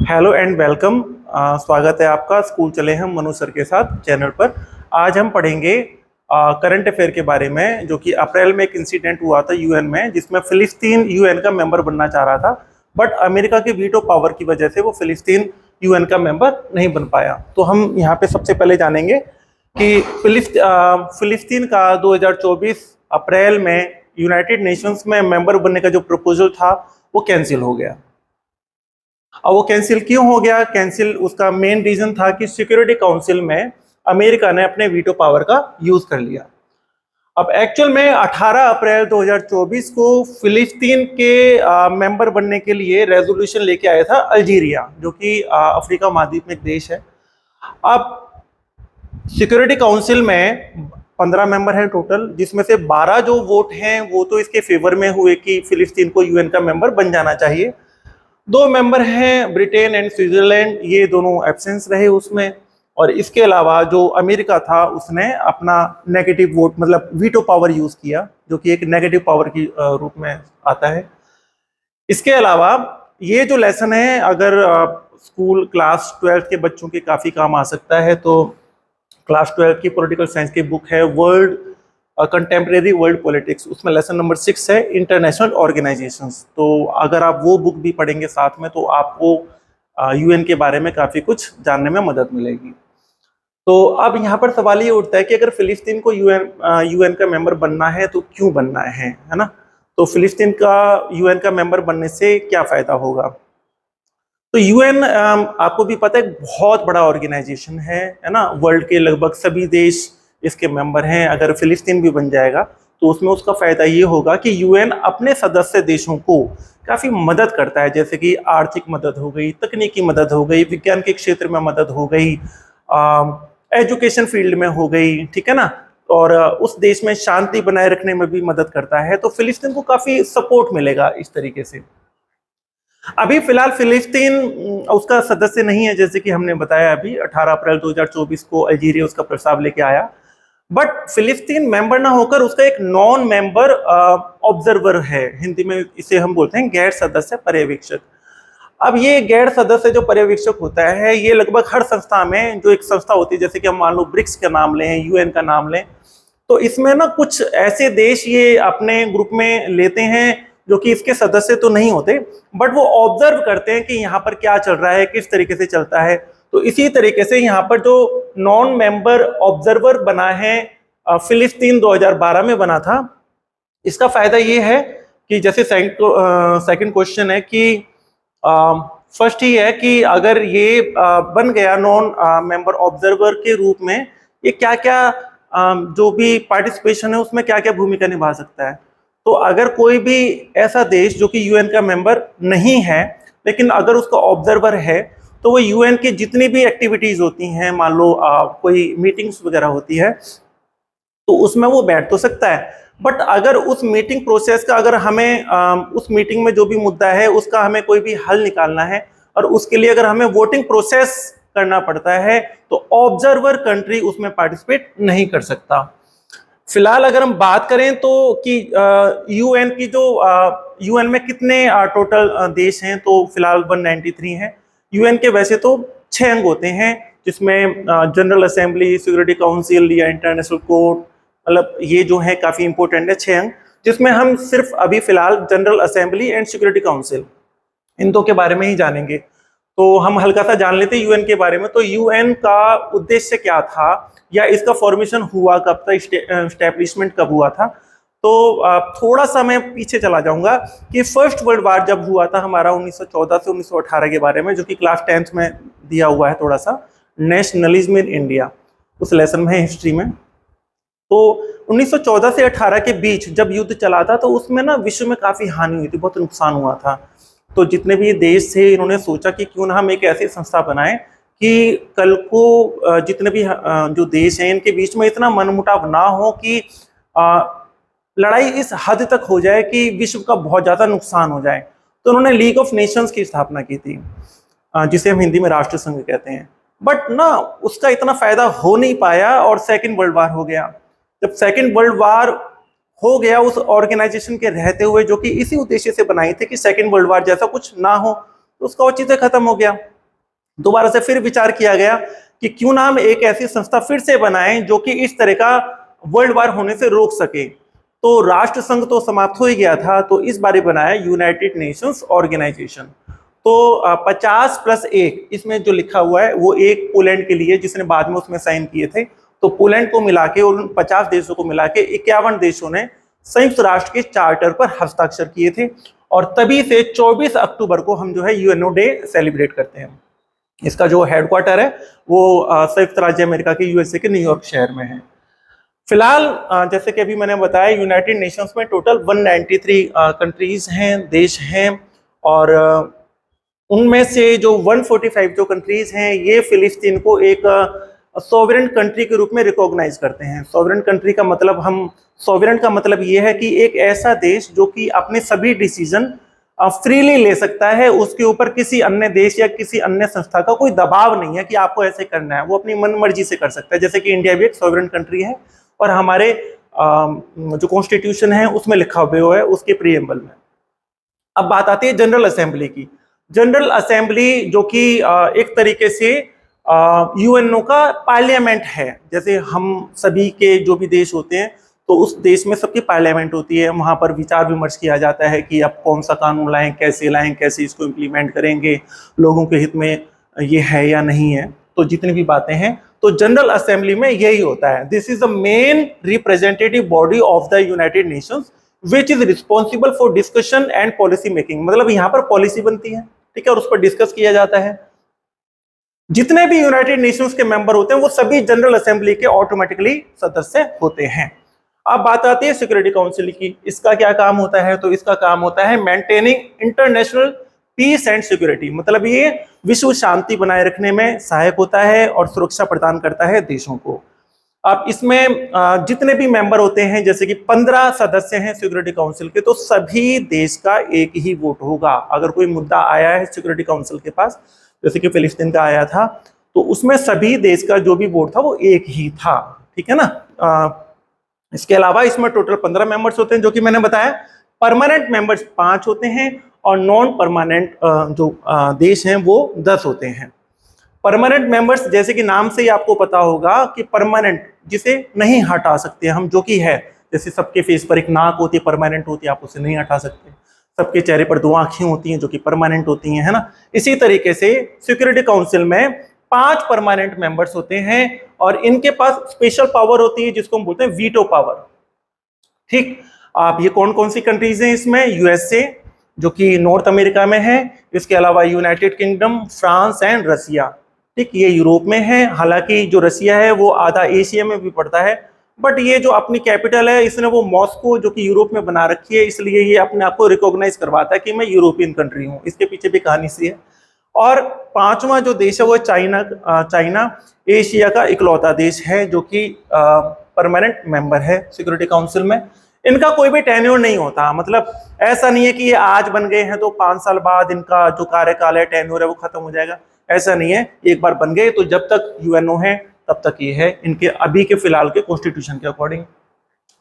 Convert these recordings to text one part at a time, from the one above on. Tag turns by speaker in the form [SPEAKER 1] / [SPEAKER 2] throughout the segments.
[SPEAKER 1] Hello and welcome. स्वागत है आपका स्कूल चले हम मनु सर के साथ चैनल पर। आज हम पढ़ेंगे करंट अफेयर के बारे में, जो कि अप्रैल में एक इंसिडेंट हुआ था यूएन में, जिसमें फिलिस्तीन यूएन का मेंबर बनना चाह रहा था, बट अमेरिका के वीटो पावर की वजह से वो फिलिस्तीन यूएन का मेंबर नहीं बन पाया। तो हम यहाँ पे सबसे पहले जानेंगे कि फिलिस्तीन का 2024 अप्रैल में यूनाइटेड नेशंस में मेंबर बनने का जो प्रपोजल था वो कैंसिल हो गया। अब वो कैंसिल क्यों हो गया? कैंसिल उसका मेन रीजन था कि सिक्योरिटी काउंसिल में अमेरिका ने अपने वीटो पावर का यूज कर लिया। अब एक्चुअल में 18 अप्रैल 2024 को फिलिस्तीन के मेंबर बनने के लिए रेजोल्यूशन लेके आया था अल्जीरिया, जो कि अफ्रीका महाद्वीप में एक देश है। अब सिक्योरिटी काउंसिल में 15 मेंबर हैं टोटल, जिसमें से 12 जो वोट हैं वो तो इसके फेवर में हुए कि फिलिस्तीन को यूएन का मेंबर बन जाना चाहिए। 2 मेंबर हैं ब्रिटेन एंड स्विट्जरलैंड, ये दोनों एब्सेंस रहे उसमें। और इसके अलावा जो अमेरिका था उसने अपना नेगेटिव वोट मतलब वीटो पावर यूज किया, जो कि एक नेगेटिव पावर की रूप में आता है। इसके अलावा ये जो लेसन है, अगर स्कूल क्लास 12 के बच्चों के काफी काम आ सकता है, तो क्लास 12 की पॉलिटिकल साइंस की बुक है वर्ल्ड कंटेम्प्रेरी वर्ल्ड पॉलिटिक्स, उसमें लेसन नंबर 6 है इंटरनेशनल ऑर्गेनाइजेशंस। तो अगर आप वो बुक भी पढ़ेंगे साथ में तो आपको यूएन के बारे में काफ़ी कुछ जानने में मदद मिलेगी। तो अब यहाँ पर सवाल ये उठता है कि अगर फिलिस्तीन को यूएन का मेंबर बनना है तो क्यों बनना है ना? तो फिलिस्तीन का यूएन का मेंबर बनने से क्या फ़ायदा होगा? तो यूएन आपको भी पता है बहुत बड़ा ऑर्गेनाइजेशन है ना? वर्ल्ड के लगभग सभी देश इसके मेंबर हैं। अगर फिलिस्तीन भी बन जाएगा तो उसमें उसका फायदा ये होगा कि यूएन अपने सदस्य देशों को काफी मदद करता है, जैसे कि आर्थिक मदद हो गई, तकनीकी मदद हो गई, विज्ञान के क्षेत्र में मदद हो गई, एजुकेशन फील्ड में हो गई, ठीक है ना? और उस देश में शांति बनाए रखने में भी मदद करता है। तो फिलिस्तीन को काफी सपोर्ट मिलेगा इस तरीके से। अभी फिलहाल फिलिस्तीन उसका सदस्य नहीं है, जैसे कि हमने बताया अभी 18 अप्रैल 2024 को अल्जीरिया उसका प्रस्ताव लेके आया, बट फिलिस्तीन मेंबर ना होकर उसका एक नॉन मेंबर ऑब्जर्वर है। हिंदी में इसे हम बोलते हैं गैर सदस्य पर्यवेक्षक। अब ये गैर सदस्य जो पर्यवेक्षक होता है, ये लगभग हर संस्था में, जो एक संस्था होती है, जैसे कि हम मान लो ब्रिक्स का नाम लें, यूएन का नाम लें, तो इसमें ना कुछ ऐसे देश ये अपने ग्रुप में लेते हैं जो कि इसके सदस्य तो नहीं होते, बट वो ऑब्जर्व करते हैं कि यहाँ पर क्या चल रहा है, किस तरीके से चलता है। तो इसी तरीके से यहाँ पर जो नॉन मेंबर ऑब्जर्वर बना है फिलिस्तीन 2012 में बना था। इसका फायदा ये है कि जैसे सेकंड क्वेश्चन है कि फर्स्ट ही है कि अगर ये बन गया नॉन मेंबर ऑब्जर्वर के रूप में, ये क्या क्या जो भी पार्टिसिपेशन है उसमें क्या क्या भूमिका निभा सकता है। तो अगर कोई भी ऐसा देश जो कि यूएन का मेंबर नहीं है लेकिन अगर उसका ऑब्जर्वर है, तो वो यूएन की जितनी भी एक्टिविटीज होती हैं, मान लो कोई मीटिंग्स वगैरह होती है, तो उसमें वो बैठ तो सकता है, बट अगर उस मीटिंग प्रोसेस का, अगर हमें उस मीटिंग में जो भी मुद्दा है उसका हमें कोई भी हल निकालना है और उसके लिए अगर हमें वोटिंग प्रोसेस करना पड़ता है, तो ऑब्जर्वर कंट्री उसमें पार्टिसिपेट नहीं कर सकता। फिलहाल अगर हम बात करें तो कि यूएन की जो यूएन में कितने टोटल देश हैं, तो फिलहाल 193 हैं। यूएन के वैसे तो 6 अंग होते हैं, जिसमें जनरल असेंबली, सिक्योरिटी काउंसिल या इंटरनेशनल कोर्ट, मतलब ये जो है काफी इंपॉर्टेंट है 6 अंग, जिसमें हम सिर्फ अभी फिलहाल general assembly and security council, इन दो के बारे में ही जानेंगे। तो हम हल्का सा जान लेते हैं यूएन के बारे में। तो यूएन का उद्देश्य क्या था, या इसका फॉर्मेशन हुआ कब था, एस्टेब्लिशमेंट कब हुआ था? तो थोड़ा सा मैं पीछे चला जाऊंगा कि फर्स्ट वर्ल्ड वार जब हुआ था हमारा 1914 से 1918 के बारे में, जो कि क्लास 10th में दिया हुआ है थोड़ा सा, नेशनलिज्म इन इंडिया, उस लेसन में है हिस्ट्री में। तो 1914 से 18 के बीच जब युद्ध चला था, तो उसमें ना विश्व में काफी हानि हुई थी, बहुत नुकसान हुआ था। तो जितने भी देश थे, इन्होंने सोचा कि क्यों ना हम एक ऐसी संस्था बनाएं कि कल को जितने भी जो देश हैं इनके बीच में इतना मनमुटाव ना हो कि लड़ाई इस हद तक हो जाए कि विश्व का बहुत ज्यादा नुकसान हो जाए। तो उन्होंने लीग ऑफ नेशंस की स्थापना की थी, जिसे हम हिंदी में राष्ट्र संघ कहते हैं। बट ना उसका इतना फायदा हो नहीं पाया और सेकेंड वर्ल्ड वार हो गया। जब सेकेंड वर्ल्ड वार हो गया उस ऑर्गेनाइजेशन के रहते हुए, जो कि इसी उद्देश्य से बनाई थी कि सेकेंड वर्ल्ड वार जैसा कुछ ना हो, तो उसका वो चीजें खत्म हो गया। दोबारा से फिर विचार किया गया कि क्यों ना हम एक ऐसी संस्था फिर से बनाएं जो कि इस तरह का वर्ल्ड वार होने से रोक सके। तो राष्ट्र संघ तो समाप्त हो ही गया था, तो इस बारे बनाया यूनाइटेड नेशंस ऑर्गेनाइजेशन। तो 50+1 इसमें जो लिखा हुआ है वो एक पोलैंड के लिए, जिसने बाद में उसमें साइन किए थे। तो पोलैंड को मिला के, उन 50 देशों को मिला के 51 देशों ने संयुक्त राष्ट्र के चार्टर पर हस्ताक्षर किए थे, और तभी से 24 अक्टूबर को हम जो है यूएनओ डे सेलिब्रेट करते हैं। इसका जो हेडक्वार्टर है वो संयुक्त राज्य अमेरिका के यूएसए के न्यूयॉर्क शहर में है। फिलहाल जैसे कि अभी मैंने बताया, यूनाइटेड नेशंस में टोटल 193 कंट्रीज हैं, देश हैं, और उनमें से जो 145 जो कंट्रीज हैं ये फिलिस्तीन को एक सॉवरेन कंट्री के रूप में रिकॉग्नाइज करते हैं। सॉवरेन कंट्री का मतलब, सॉवरेन का मतलब ये है कि एक ऐसा देश जो कि अपने सभी डिसीजन फ्रीली ले सकता है, उसके ऊपर किसी अन्य देश या किसी अन्य संस्था का कोई दबाव नहीं है कि आपको ऐसे करना है, वो अपनी मन मर्जी से कर सकता है। जैसे कि इंडिया भी एक सॉवरेन कंट्री है, और हमारे जो कॉन्स्टिट्यूशन है उसमें लिखा हुआ है उसके प्रीएम्बल में। अब बात आती है जनरल असेंबली की। जनरल असेंबली जो कि एक तरीके से यूएनओ का पार्लियामेंट है। जैसे हम सभी के जो भी देश होते हैं तो उस देश में सबकी पार्लियामेंट होती है, वहाँ पर विचार विमर्श किया जाता है कि अब कौन सा कानून लाएं, कैसे इसको इम्प्लीमेंट करेंगे, लोगों के हित में ये है या नहीं है। तो जितनी भी बातें हैं, तो जनरल असेंबली में यही होता है। This is the main representative body of the United Nations which is responsible for discussion and policy making. मतलब यहाँ पर पॉलिसी बनती है, ठीक है, और उस पर डिस्कस किया जाता है। जितने भी यूनाइटेड नेशंस के मेंबर होते हैं वो सभी जनरल असेंबली के ऑटोमेटिकली सदस्य होते हैं। अब बात आती है सिक्योरिटी काउंसिल की। इसका क्या काम होता है? तो इसका काम होता है maintaining international peace and security. मतलब ये विश्व शांति बनाए रखने में सहायक होता है और सुरक्षा प्रदान करता है देशों को। अब इसमें जितने भी मेंबर होते हैं, जैसे कि 15 सदस्य हैं सिक्योरिटी काउंसिल के, तो सभी देश का एक ही वोट होगा। अगर कोई मुद्दा आया है सिक्योरिटी काउंसिल के पास, जैसे कि फिलिस्तीन का आया था, तो उसमें सभी देश का जो भी वोट था वो एक ही था, ठीक है ना। इसके अलावा इसमें टोटल 15 मेंबर्स होते हैं, जो कि मैंने बताया। परमानेंट मेंबर्स 5 होते हैं, और नॉन परमानेंट जो देश हैं वो 10 होते हैं। परमानेंट मेंबर्स, जैसे कि नाम से ही आपको पता होगा कि परमानेंट, जिसे नहीं हटा सकते हम, जो कि है, जैसे सबके फेस पर एक नाक होती है, परमानेंट होती है, आप उसे नहीं हटा सकते। सबके चेहरे पर 2 आंखें होती हैं जो कि परमानेंट होती हैं, है ना। इसी तरीके से सिक्योरिटी काउंसिल में 5 परमानेंट मेंबर्स होते हैं, और इनके पास स्पेशल पावर होती है जिसको हम बोलते हैं वीटो पावर, ठीक। आप ये कौन कौन सी कंट्रीज हैं इसमें? यूएसए जो कि नॉर्थ अमेरिका में है, इसके अलावा United Kingdom, France and Russia, ठीक, ये यूरोप में है। हालांकि जो रसिया है वो आधा एशिया में भी पड़ता है, बट ये जो अपनी कैपिटल है इसने वो मॉस्को जो कि यूरोप में बना रखी है, इसलिए ये अपने आप को रिकॉग्नाइज करवाता है कि मैं यूरोपियन कंट्री हूँ। इसके पीछे भी कहानी सी है। और 5वां जो देश है वो चाइना एशिया का इकलौता देश है जो कि परमानेंट मेंबर है सिक्योरिटी काउंसिल में। इनका कोई भी टेन्योर नहीं होता, मतलब ऐसा नहीं है कि ये आज बन गए हैं तो 5 साल बाद इनका जो कार्यकाल है, टेन्योर है, वो खत्म हो जाएगा। ऐसा नहीं है, एक बार बन गए तो जब तक यूएनओ है तब तक ये है, इनके अभी के फिलहाल के कॉन्स्टिट्यूशन के अकॉर्डिंग।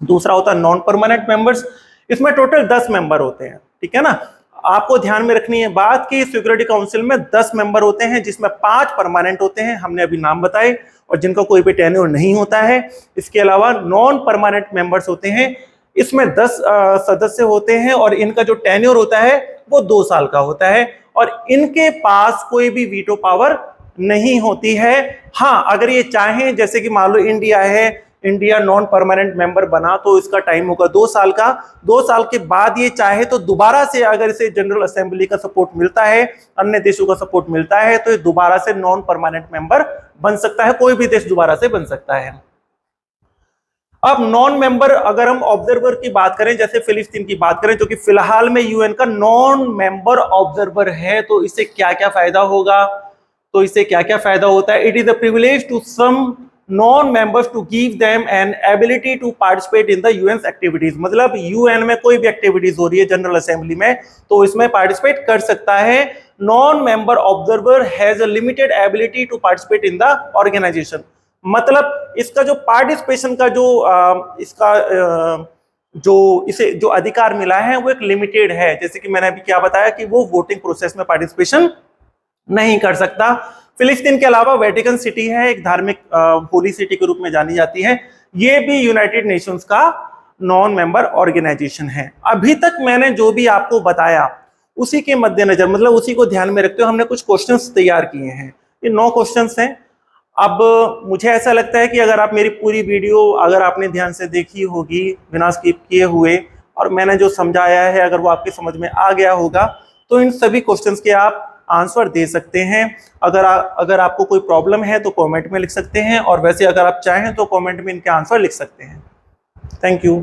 [SPEAKER 1] दूसरा होता है नॉन परमानेंट मेंबर्स। इसमें टोटल 10 मेंबर होते हैं, ठीक है ना। आपको ध्यान में रखनी है बात कि सिक्योरिटी काउंसिल में 10 मेंबर होते हैं, जिसमें 5 परमानेंट होते हैं, हमने अभी नाम बताए, और जिनका कोई भी टेन्योर नहीं होता है। इसके अलावा नॉन परमानेंट मेंबर्स होते हैं, इसमें 10 सदस्य होते हैं, और इनका जो टेन्योर होता है वो 2 साल का होता है, और इनके पास कोई भी वीटो पावर नहीं होती है। हाँ, अगर ये चाहें, जैसे कि मान लो इंडिया है, इंडिया नॉन परमानेंट मेंबर बना तो इसका टाइम होगा 2 साल का। 2 साल के बाद ये चाहे तो दोबारा से, अगर इसे जनरल असेंबली का सपोर्ट मिलता है, अन्य देशों का सपोर्ट मिलता है, तो ये दोबारा से नॉन परमानेंट मेंबर बन सकता है। कोई भी देश दोबारा से बन सकता है। अब नॉन मेंबर, अगर हम ऑब्जर्वर की बात करें, जैसे फिलिस्तीन की बात करें, जो कि फिलहाल में यूएन का नॉन मेंबर ऑब्जर्वर है, तो इससे क्या क्या फायदा होगा? तो इससे क्या क्या फायदा होता है? It is a privilege to some non members to give them an ability to participate in the UN activities. मतलब यूएन में कोई भी एक्टिविटीज हो रही है जनरल असेंबली में, तो इसमें पार्टिसिपेट कर सकता है। Non member observer has a limited ability to participate in the organisation. मतलब इसका जो पार्टिसिपेशन का जो इसे जो अधिकार मिला है वो एक लिमिटेड है। जैसे कि मैंने अभी क्या बताया कि वो वोटिंग प्रोसेस में पार्टिसिपेशन नहीं कर सकता। फिलिस्तीन के अलावा वेटिकन सिटी है, एक धार्मिक होली सिटी के रूप में जानी जाती है। ये भी यूनाइटेड नेशंस का नॉन मेंबर ऑर्गेनाइजेशन है। अभी तक मैंने जो भी आपको बताया उसी के मद्देनजर, मतलब उसी को ध्यान में रखते हुए हमने कुछ क्वेश्चंस तैयार किए हैं। ये 9 क्वेश्चंस हैं। अब मुझे ऐसा लगता है कि अगर आप मेरी पूरी वीडियो अगर आपने ध्यान से देखी होगी बिना स्किप किए हुए, और मैंने जो समझाया है अगर वो आपकी समझ में आ गया होगा, तो इन सभी क्वेश्चंस के आप आंसर दे सकते हैं। अगर आपको कोई प्रॉब्लम है तो कमेंट में लिख सकते हैं, और वैसे अगर आप चाहें तो कमेंट में इनके आंसर लिख सकते हैं। Thank you.